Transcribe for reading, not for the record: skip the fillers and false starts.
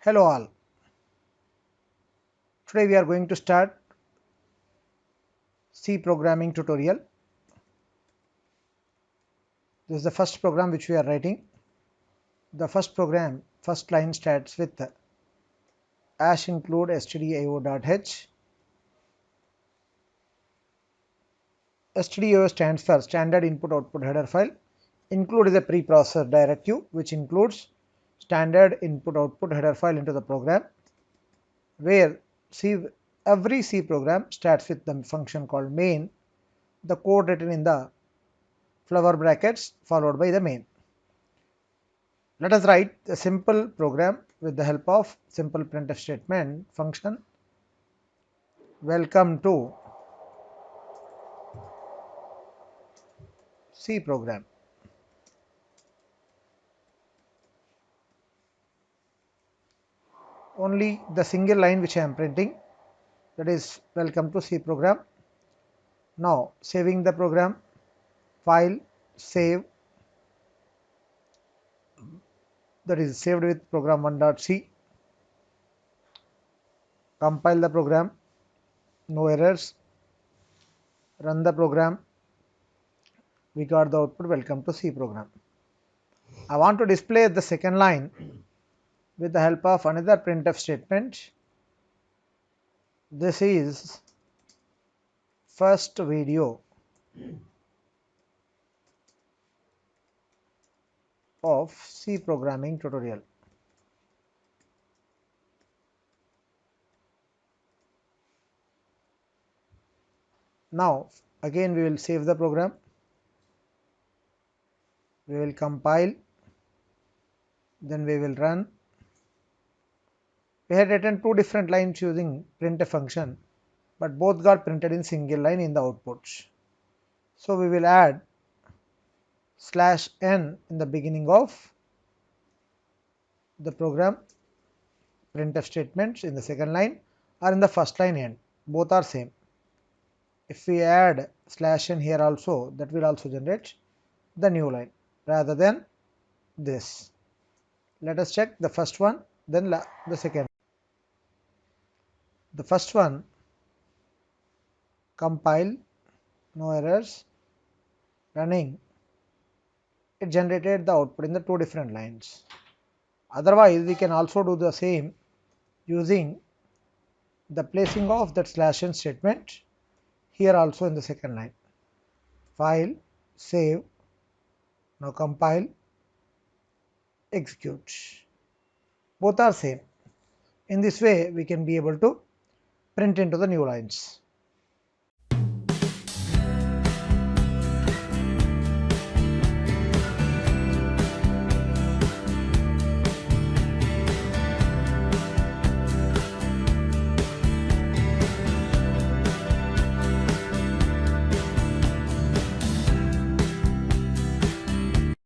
Hello all. Today we are going to start C programming tutorial. This is the first program which we are writing. The first program, first line starts with #include stdio.h. Stdio stands for standard input output header file. Include is a preprocessor directive which includes standard input output header file into the program, where every C program starts with the function called main, the code written in the flower brackets followed by the main. Let us write a simple program with the help of simple printf statement function. Welcome to C program. Only the single line which I am printing, that is welcome to C program. Now saving the program, file, save, that is saved with program1.c. Compile the program, no errors. Run the program, we got the output welcome to C program. I want to display the second line with the help of another printf statement. This is first video of C programming tutorial. Now again we will save the program, we will compile, then we will run. We had written two different lines using printf function, but both got printed in single line in the outputs. So we will add /n in the beginning of the program, printf statements in the second line or in the first line end, both are same. If we add /n here also, that will also generate the new line rather than this. Let us check the first one, then the second. The first one, compile, no errors, running, it generated the output in the two different lines. Otherwise we can also do the same using the placing of that /n statement here also in the second line. File, save, now compile, execute. Both are same. In this way we can be able to print into the new lines.